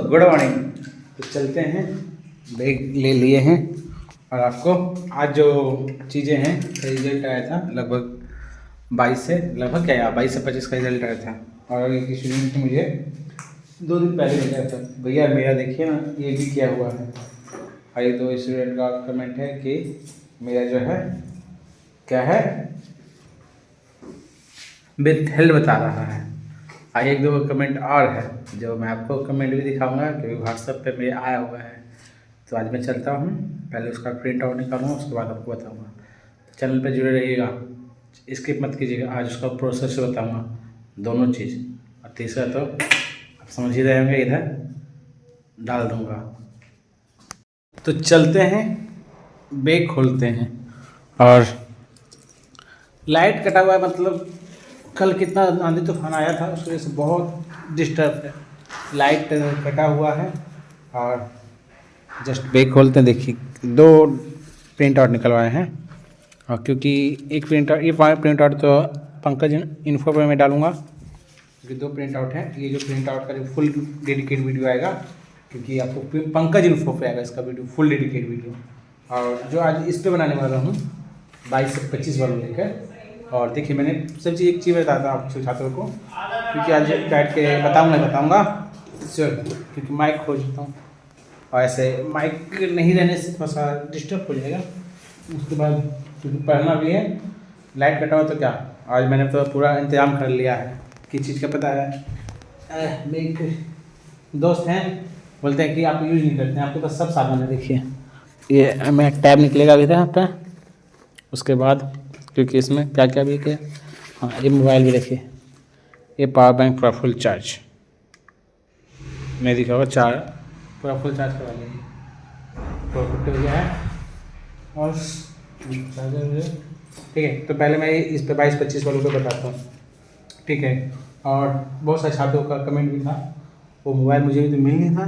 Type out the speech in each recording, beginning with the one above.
Good morning. तो चलते हैं, बैग ले लिए हैं और आपको आज जो चीज़ें हैं रिजल्ट आया था लगभग 22 से लगभग क्या यार 22 से 25 का रिजल्ट आया था। और एक स्टूडेंट ने मुझे 2 दिन पहले भेजा था, भैया मेरा देखिए ना ये भी क्या हुआ है। और एक दो स्टूडेंट का कमेंट है कि मेरा जो है क्या है विथ हेल्थ बता रहा है। और एक दो कमेंट और है जो मैं आपको कमेंट भी दिखाऊंगा क्योंकि व्हाट्सएप पे मेरे आया हुआ है। तो आज मैं चलता हूँ, पहले उसका प्रिंट आउट निकालूंगा, उसके बाद आपको बताऊंगा। चैनल पे जुड़े रहिएगा, स्किप मत कीजिएगा। आज उसका प्रोसेस बताऊंगा दोनों चीज़। और तीसरा तो आप समझ ही रहे होंगे, इधर डाल दूंगा। तो चलते हैं, बैग खोलते हैं। और लाइट कटा हुआ है, मतलब कल कितना आंधी तूफान आया था, उस वजह से बहुत डिस्टर्ब है। लाइट कटा हुआ है। और जस्ट बैग खोलते हैं, देखिए 2 प्रिंट आउट निकलवाए हैं। और क्योंकि एक प्रिंट आउट, ये प्रिंट आउट तो पंकज इन्फो पे मैं डालूंगा क्योंकि 2 प्रिंट आउट हैं। ये जो प्रिंट आउट का जो फुल डेडिकेट वीडियो आएगा, क्योंकि आपको पंकज इन्फो पे आएगा इसका वीडियो, फुल डेडिकेट वीडियो। और जो आज इस पे बनाने वाला हूँ 22 से 25 वालों लेकर। और देखिए मैंने सब चीज़ एक चीज़ बताता हूँ आप छात्रों को, क्योंकि आज बैठ के बताऊँगा सर, क्योंकि माइक खोजता हूँ और ऐसे माइक नहीं रहने से थोड़ा सा डिस्टर्ब हो जाएगा। उसके बाद क्योंकि पढ़ना भी है, लाइट कटा हुआ तो क्या, आज मैंने तो पूरा इंतजाम कर लिया है। किस चीज़ का पता है, मेरे एक दोस्त हैं बोलते हैं कि आप यूज़ नहीं करते हैं, आपके पास सब सामान है। देखिए ये मैं टैब निकलेगा अभी था आपका, उसके बाद क्योंकि इसमें क्या क्या भी है। हाँ ये मोबाइल भी देखिए, ये पावर बैंक पूरा फुल चार्ज मैं दिखाऊंगा, पूरा फुल चार्ज करवा लीजिए, पूरा हो गया है। और चार्जर ठीक है। तो पहले मैं इस पे 22-25 वालों पे बताता हूँ, ठीक है। और बहुत सारे छात्रों का कमेंट भी था, वो मोबाइल मुझे भी तो मिल नहीं था,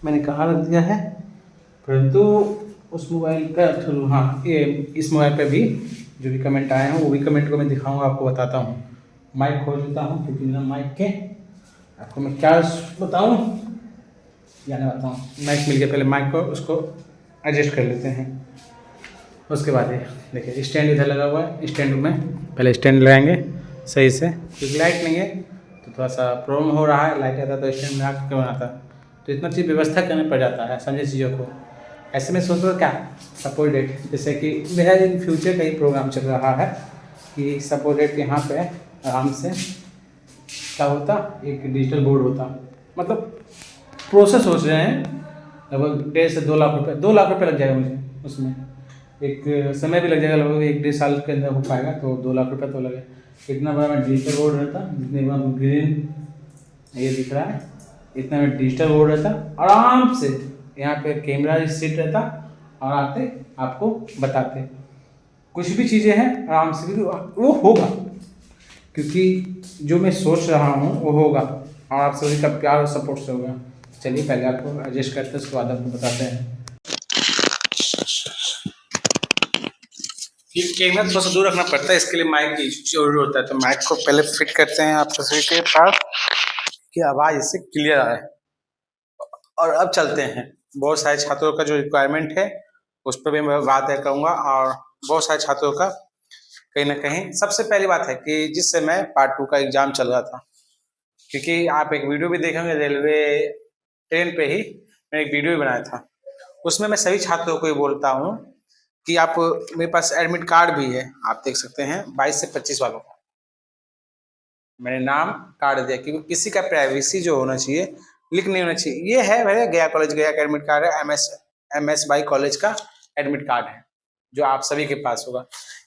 मैंने कहाँ रख दिया है, परंतु उस मोबाइल का थ्रू, हाँ ये इस मोबाइल पे भी जो भी कमेंट आए हैं वो भी कमेंट को मैं दिखाऊंगा, आपको बताता हूँ। माइक खोल लेता हूँ क्योंकि बिना माइक के आपको मैं क्या बताऊँ या नहीं बताऊँ। माइक मिल गया, पहले माइक को उसको एडजस्ट कर लेते हैं। उसके बाद ये देखिए स्टैंड इधर लगा हुआ है, स्टैंड में पहले स्टैंड लगाएंगे सही से, क्योंकि लाइट नहीं है तो थोड़ा सा प्रॉब्लम हो रहा है। लाइट आता तो स्टैंड में आकर क्यों बनाता, तो इतना चीज़ व्यवस्था करने पड़ जाता है, समझे चीज़ों को। ऐसे में सोच रहा क्या सपोर्ट डेट, जैसे कि मेरा इन फ्यूचर का ही प्रोग्राम चल रहा है कि सपोर्ट डेट यहाँ पे आराम से क्या होता, एक डिजिटल बोर्ड होता, मतलब प्रोसेस सोच रहे हैं लगभग 1.5 से 2 लाख रुपये, 2 लाख रुपये लग जाएगा मुझे उसमें। एक समय भी लग जाएगा, लगभग 1-1.5 साल के अंदर हो पाएगा, तो 2 लाख रुपये तो लगे। इतना बड़ा मैं डिजिटल बोर्ड रहता, जितने बड़ा ग्रीन ये दिख रहा है, इतना में डिजिटल बोर्ड रहता, आराम से यहाँ पे कैमरा सेट रहता और आते आपको बताते कुछ भी चीज़ें हैं आराम से, क्योंकि वो होगा, क्योंकि जो मैं सोच रहा हूँ वो होगा और आप सभी का प्यार और सपोर्ट से होगा। चलिए पहले आपको एडजस्ट करते हैं, उसके बाद आपको बताते हैं। ये कैमरा थोड़ा सा दूर रखना पड़ता है, इसके लिए माइक की जरूरी होता है। तो माइक को पहले फिट करते हैं आप सभी के पास कि आवाज़ इससे क्लियर आए। और अब चलते हैं, बहुत सारे छात्रों का जो रिक्वायरमेंट है उस पर भी मैं बात करूँगा। और बहुत सारे छात्रों का कहीं ना कहीं, सबसे पहली बात है कि जिस समय पार्ट 2 का एग्जाम चल रहा था, क्योंकि आप एक वीडियो भी देखेंगे रेलवे ट्रेन पे ही, मैं एक वीडियो भी बनाया था, उसमें मैं सभी छात्रों को ये बोलता हूँ कि आप, मेरे पास एडमिट कार्ड भी है, आप देख सकते हैं 22 से 25 वालों का मैंने नाम कार्ड दिया, क्योंकि किसी का प्राइवेसी जो होना चाहिए लीक नहीं होना चाहिए। ये है मेरे गया कॉलेज गया का एडमिट कार्ड है, एमएस बाई कॉलेज का एडमिट कार्ड है जो आप सभी के पास होगा।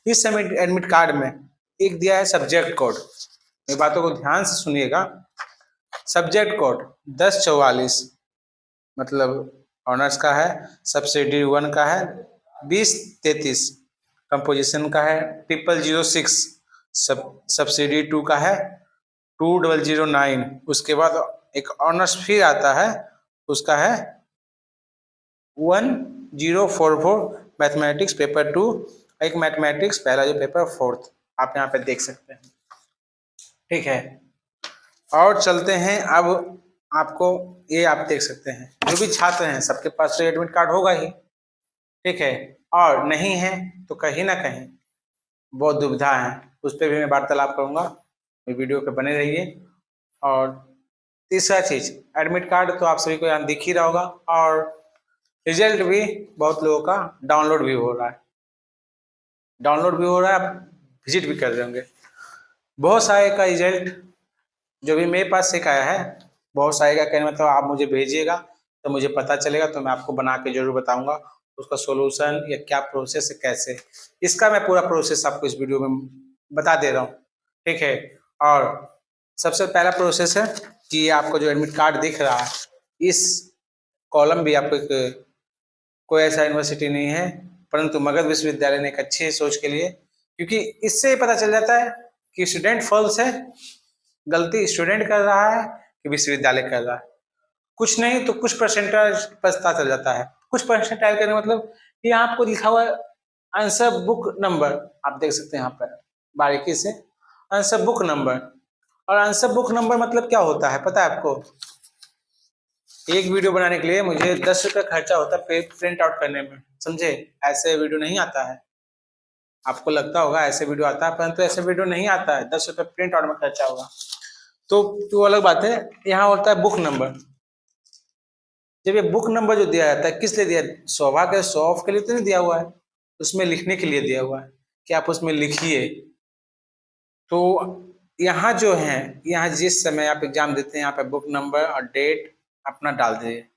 इस समय एडमिट कार्ड में एक दिया है सब्जेक्ट कोड, मेरी बातों को ध्यान से सुनिएगा। सब्जेक्ट कोड 1044 मतलब ऑनर्स का है, सब्सिडी 1 का है 2033, कंपोजिशन का है 0006, सब्सिडी 2 का है 2009। उसके बाद एक ऑनर्स फिर आता है, उसका है 1044 मैथमेटिक्स पेपर 2, एक मैथमेटिक्स पहला जो पेपर 4th, आप यहाँ पे देख सकते हैं, ठीक है। और चलते हैं अब आपको ये आप देख सकते हैं, जो भी छात्र हैं सबके पास तो एडमिट कार्ड होगा ही, ठीक है, और नहीं है तो कहीं ना कहीं बहुत दुविधा है, उस पर भी मैं वार्तालाप करूंगा, वीडियो पे बने रहिए। और तीसरा चीज, एडमिट कार्ड तो आप सभी को यहाँ दिख ही रहा होगा, और रिजल्ट भी बहुत लोगों का डाउनलोड भी हो रहा है, आप विजिट भी कर रहे होंगे। बहुत सारे का रिजल्ट जो भी मेरे पास से आया है, बहुत सारे का कहने मतलब आप मुझे भेजिएगा तो मुझे पता चलेगा, तो मैं आपको बना के जरूर बताऊंगा उसका सोल्यूशन या क्या प्रोसेस है, कैसे, इसका मैं पूरा प्रोसेस आपको इस वीडियो में बता दे रहा हूँ, ठीक है। और सबसे पहला प्रोसेस है कि आपको जो एडमिट कार्ड दिख रहा है, इस कॉलम भी आपको कोई ऐसा यूनिवर्सिटी नहीं है, परंतु मगध विश्वविद्यालय ने एक अच्छी सोच के लिए, क्योंकि इससे पता चल जाता है कि स्टूडेंट फॉल्स है, गलती स्टूडेंट कर रहा है कि विश्वविद्यालय कर रहा है, कुछ नहीं तो कुछ परसेंटेज पता चल जाता है। कुछ परसेंटाइल करने मतलब ये आपको लिखा हुआ है आंसर बुक नंबर, आप देख सकते हैं यहाँ पर बारीकी से, आंसर बुक नंबर। और आंसर बुक नंबर मतलब क्या होता है पता है आपको? एक वीडियो बनाने के लिए मुझे 10 रुपये खर्चा होता है प्रिंट आउट करने में, समझे? ऐसे वीडियो नहीं आता है, आपको लगता होगा ऐसे वीडियो आता है, परंतु ऐसे वीडियो नहीं आता है, 10 रुपये प्रिंट आउट में खर्चा होगा, तो अलग बात है। यहाँ होता है बुक नंबर। जब ये बुक नंबर जो दिया जाता है, किस लिए दिया? शोभा के शो ऑफ के लिए तो नहीं दिया हुआ है, उसमें लिखने के लिए दिया हुआ है कि आप उसमें लिखिए। तो यहाँ जो है, यहाँ जिस समय आप एग्जाम देते हैं, यहाँ पे बुक नंबर और डेट अपना डाल दीजिए।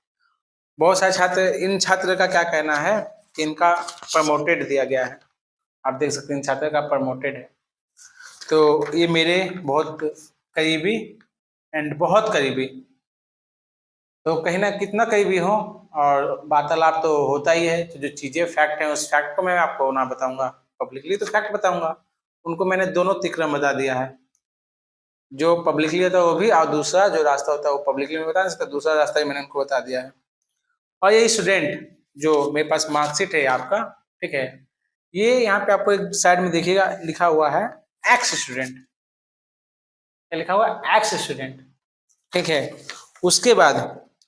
बहुत सारे छात्र, इन छात्र का क्या कहना है कि इनका प्रमोटेड दिया गया है, आप देख सकते हैं इन छात्र का प्रमोटेड है। तो ये मेरे बहुत करीबी एंड बहुत करीबी, तो कहीं ना कितना करीबी हो, और वार्तालाप तो होता ही है, तो जो चीजें फैक्ट हैं उस फैक्ट को मैं आपको ना बताऊंगा पब्लिकली, तो फैक्ट बताऊंगा। उनको मैंने दोनों तिक्रम बता दिया है, जो पब्लिकली होता है वो भी, और दूसरा जो रास्ता होता है वो पब्लिकली में बता नहीं सकता, दूसरा रास्ता ही मैंने उनको बता दिया है। और ये स्टूडेंट जो मेरे पास मार्कशीट है आपका, ठीक है, ये यहाँ पे आपको एक साइड में देखिएगा लिखा हुआ है एक्स स्टूडेंट, लिखा हुआ है एक्स स्टूडेंट, ठीक है। उसके बाद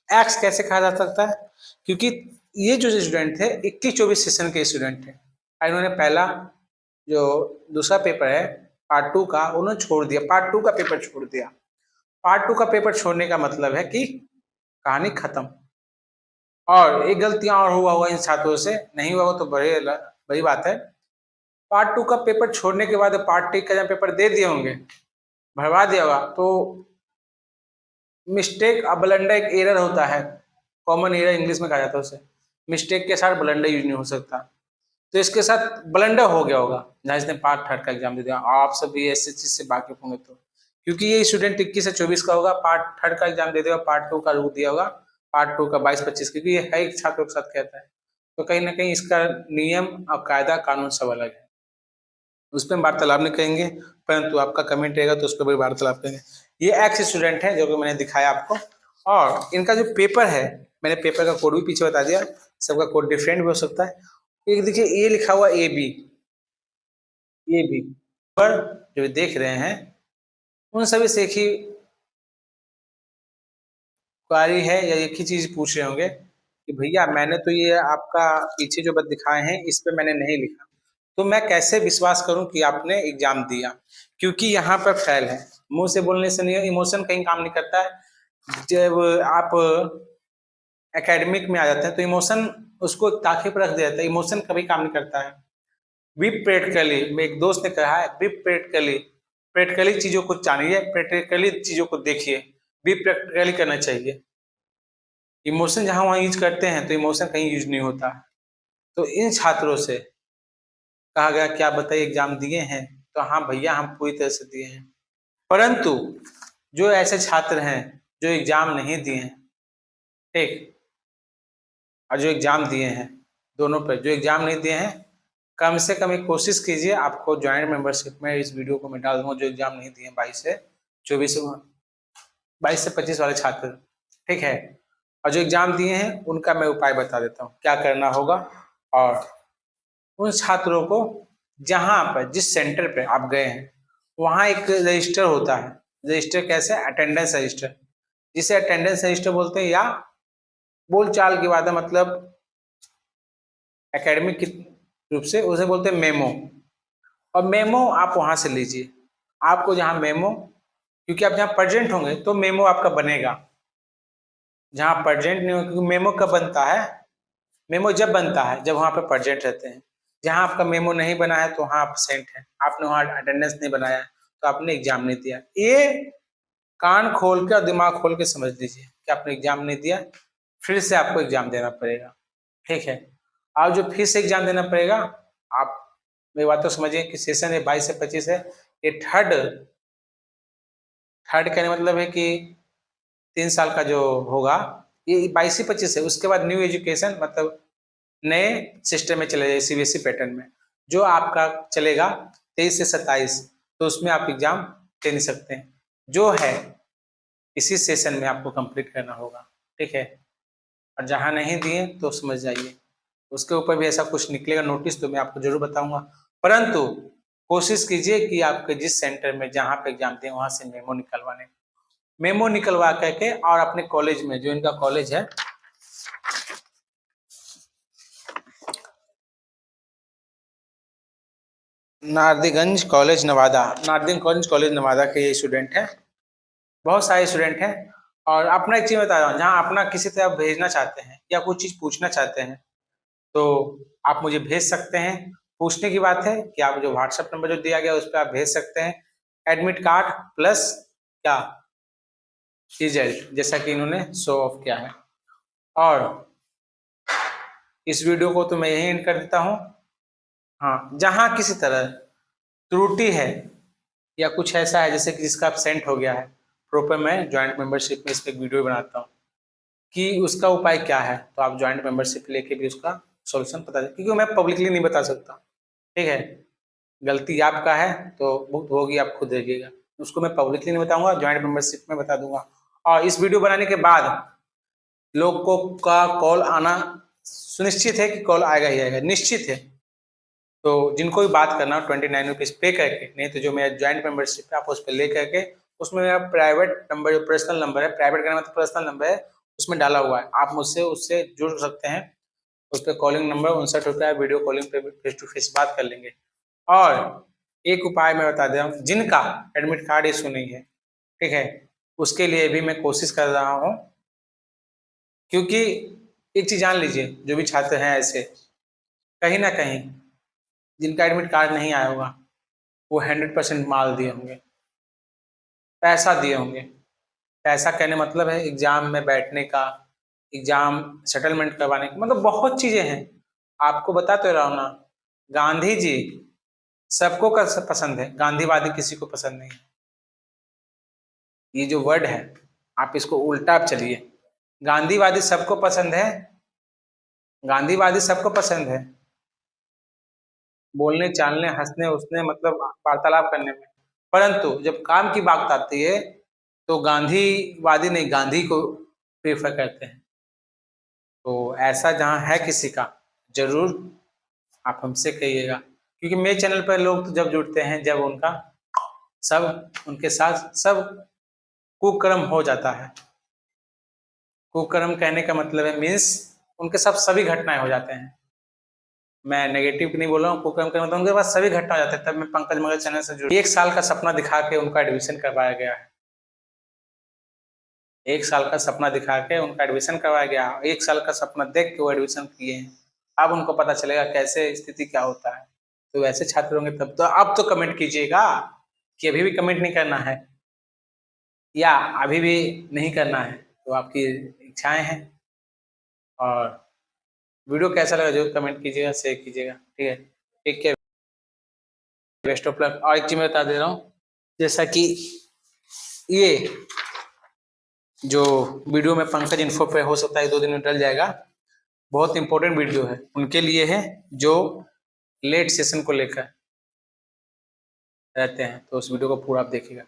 एक्स कैसे कहा जा सकता है? क्योंकि ये जो स्टूडेंट थे 21-24 सेशन के स्टूडेंट थे, इन्होंने पहला जो दूसरा पेपर है पार्ट 2 का, उन्होंने छोड़ दिया, पार्ट 2 का पेपर छोड़ दिया। पार्ट 2 का पेपर छोड़ने का मतलब है कि कहानी खत्म। और एक गलतियां और हुआ हुआ इन छात्रों से, नहीं हुआ तो बड़ी बात है। पार्ट 2 का पेपर छोड़ने के बाद पार्ट 3 का जब पेपर दे दिए होंगे, भरवा दिया होगा, तो मिस्टेक और ब्लंडर एक एरर होता है, कॉमन एरर इंग्लिश में कहा जाता है उसे, मिस्टेक के साथ ब्लंडर यूज नहीं हो सकता, तो इसके साथ ब्लंडर हो गया होगा जहाँ इसने पार्ट 3 का एग्जाम दे दिया। आप सभी ऐसे चीज से वाकिफ होंगे, तो क्योंकि ये स्टूडेंट 21 से 24 का होगा, पार्ट 3 का एग्जाम दे देगा, पार्ट 2 का रुक दिया होगा, पार्ट 2 का 22-25, क्योंकि ये हर एक छात्रों के साथ कहता है, तो कहीं ना कहीं इसका नियम और कायदा कानून सब अलग है, उस पर हम वार्तालाप नहीं करेंगे, परंतु आपका कमेंट रहेगा तो उस पर भी वार्तालाप करेंगे। ये एक्स स्टूडेंट है जो कि मैंने दिखाया आपको, और इनका जो पेपर है, मैंने पेपर का कोड भी पीछे बता दिया, सबका कोड डिफरेंट भी हो सकता है। एक देखिए ये लिखा हुआ ए बी, पर जो देख रहे हैं उन सभी से एक ही क्वारी है या एक ही चीज पूछ रहे होंगे कि भैया मैंने तो ये आपका पीछे जो बत दिखाए हैं इस पे मैंने नहीं लिखा, तो मैं कैसे विश्वास करूं कि आपने एग्जाम दिया? क्योंकि यहाँ पर फेल है, मुंह से बोलने से नहीं, इमोशन कहीं काम नहीं करता है। जब आप एकेडमिक में आ जाते हैं तो इमोशन उसको ताके पर रख दिया जाता है, इमोशन कभी काम नहीं करता है। बी प्रैक्टिकली, मेरे एक दोस्त ने कहा है, बी प्रैक्टिकली, प्रैक्टिकली चीजों को जानिए, प्रैक्टिकली चीजों को देखिए, बी प्रैक्टिकली करना चाहिए। इमोशन जहां वहां यूज करते हैं तो इमोशन कहीं यूज नहीं होता। तो इन छात्रों से कहा गया क्या बताइए एग्जाम दिए हैं, तो हाँ भैया हम पूरी तरह से दिए हैं। परंतु जो ऐसे छात्र हैं जो एग्जाम नहीं दिए हैं, ठीक, और जो एग्जाम दिए हैं, दोनों पर जो एग्जाम नहीं दिए हैं, कम से कम एक कोशिश कीजिए, आपको ज्वाइंट मेंबरशिप में इस वीडियो को मैं डाल दूंगा, जो एग्जाम नहीं दिए 22 से 25 वाले छात्र, ठीक है। और जो एग्जाम दिए हैं उनका मैं उपाय बता देता हूँ क्या करना होगा। और उन छात्रों को जहां पर जिस सेंटर पे आप गए हैं वहां एक रजिस्टर होता है, रजिस्टर कैसे? Attendance register. जिसे अटेंडेंस रजिस्टर बोलते हैं, या बोलचाल की बात है, मतलब एकेडमिक रूप से उसे बोलते हैं मेमो। और मेमो आप वहां से लीजिए, आपको जहां मेमो, क्योंकि आप जहां प्रेजेंट होंगे तो मेमो आपका बनेगा, जहां प्रेजेंट नहीं हो, क्योंकि मेमो कब बनता है, मेमो जब बनता है जब वहां पे प्रेजेंट रहते हैं। जहां आपका मेमो नहीं बना है तो वहां आप एब्सेंट है, आपने वहां अटेंडेंस नहीं बनाया है, तो आपने एग्जाम नहीं दिया। ये कान खोल के और दिमाग खोल के समझ लीजिए कि आपने एग्जाम नहीं दिया, फिर से आपको एग्जाम देना पड़ेगा, ठीक है। और जो फिर से एग्जाम देना पड़ेगा, आप मेरी बात तो समझिए कि सेशन है 22 से 25 है, ये थर्ड थर्ड कहने मतलब है कि 3 साल का जो होगा, ये 22 से 25 है। उसके बाद न्यू एजुकेशन मतलब नए सिस्टम में चले जाए, सीबीएसई पैटर्न में, जो आपका चलेगा 23 से 27, तो उसमें आप एग्जाम दे नहीं सकते हैं, जो है इसी सेशन में आपको कंप्लीट करना होगा, ठीक है। और जहां नहीं दिए तो समझ जाइए, उसके ऊपर भी ऐसा कुछ निकलेगा नोटिस तो मैं आपको जरूर बताऊंगा, परंतु कोशिश कीजिए कि आपके जिस सेंटर में जहां पे एग्जाम दें वहां से मेमो निकलवा करके, और अपने कॉलेज में, जो इनका कॉलेज है नारदीगंज कॉलेज नवादा, नारदीगंज कॉलेज नवादा के ये स्टूडेंट हैं, बहुत सारे स्टूडेंट हैं। और अपना एक चीज बता रहा हूँ, जहाँ अपना किसी तरह भेजना चाहते हैं या कुछ चीज पूछना चाहते हैं तो आप मुझे भेज सकते हैं। पूछने की बात है कि आप जो व्हाट्सएप नंबर जो दिया गया उस पर आप भेज सकते हैं एडमिट कार्ड प्लस क्या रिजल्ट, जैसा कि इन्होंने शो ऑफ किया है। और इस वीडियो को तो मैं यही एंड कर देता हूँ। हाँ, जहाँ किसी तरह त्रुटि है या कुछ ऐसा है जैसे कि जिसका एब्सेंट हो गया है, प्रॉपर मैं ज्वाइंट मेंबरशिप में इस पर एक वीडियो बनाता हूँ कि उसका उपाय क्या है, तो आप ज्वाइंट मेंबरशिप लेके भी उसका सॉल्यूशन पता चले, क्योंकि मैं पब्लिकली नहीं बता सकता, ठीक है। गलती आपका है तो भुगत होगी, आप खुद देखिएगा, उसको मैं पब्लिकली नहीं बताऊंगा, ज्वाइंट मेंबरशिप में बता दूंगा। और इस वीडियो बनाने के बाद लोग को का कॉल आना सुनिश्चित है, कि कॉल आएगा ही आएगा, निश्चित है। तो जिनको भी बात करना 29 रुपीज पे करके, नहीं तो जो मेरा ज्वाइंट मेंबरशिप है आप उस पर ले करके, उसमें मेरा प्राइवेट नंबर, जो पर्सनल नंबर है, प्राइवेट का मतलब पर्सनल नंबर है, उसमें डाला हुआ है, आप मुझसे उससे जुड़ सकते हैं। उस पर कॉलिंग नंबर 59 रुपया, वीडियो कॉलिंग पे फेस टू फेस बात कर लेंगे। और एक उपाय मैं बता दे रहा हूँ, जिनका एडमिट कार्ड इशू नहीं है, ठीक है, उसके लिए भी मैं कोशिश कर रहा हूँ, क्योंकि एक चीज जान लीजिए, जो भी छात्र हैं ऐसे, कहीं ना कहीं जिनका एडमिट कार्ड नहीं आया होगा वो 100% माल दिए होंगे, पैसा दिए होंगे। पैसा कहने मतलब है एग्जाम में बैठने का, एग्जाम सेटलमेंट करवाने का, मतलब बहुत चीजें हैं। आपको बताते रहो ना, गांधी जी सबको पसंद है, गांधीवादी किसी को पसंद नहीं है। ये जो वर्ड है, आप इसको उल्टा आप चलिए, गांधीवादी सबको पसंद है, गांधीवादी सबको पसंद है, बोलने चालने हंसने उसने मतलब वार्तालाप करने में, परंतु जब काम की बात आती है तो गांधीवादी नहीं, गांधी को प्रेफर करते हैं। तो ऐसा जहाँ है किसी का, जरूर आप हमसे कहिएगा, क्योंकि मेरे चैनल पर लोग तो जब जुड़ते हैं जब उनका सब उनके साथ सब कुकर्म हो जाता है। कुकर्म कहने का मतलब है मीन्स उनके साथ सभी घटनाएं हो जाते हैं। मैं नेगेटिव नहीं बोल रहा हूँ, कुकर्म का मतलब उनके पास सभी घटना हो जाते हैं। तब मैं पंकज मगर चैनल से जुड़, 1 साल का सपना दिखा के उनका एडमिशन करवाया गया है, 1 साल का सपना दिखा के उनका एडमिशन करवाया गया, 1 साल का सपना देख के वो एडमिशन किए हैं। अब उनको पता चलेगा कैसे स्थिति क्या होता है। तो वैसे छात्र होंगे तब तो, अब तो कमेंट कीजिएगा, कि अभी भी कमेंट नहीं करना है या अभी भी नहीं करना है, तो आपकी इच्छाएं हैं। और वीडियो कैसा लगा जो कमेंट कीजिएगा, शेयर कीजिएगा, ठीक है। ठीक है, बेस्ट ऑफ लक। और एक चीज मैं बता दे रहा हूँ, जैसा कि ये जो वीडियो में पंकज इन्फो पे हो सकता है 2 दिन में डल जाएगा, बहुत इंपॉर्टेंट वीडियो है उनके लिए है जो लेट सेशन को लेकर रहते हैं, तो उस वीडियो को पूरा आप देखिएगा।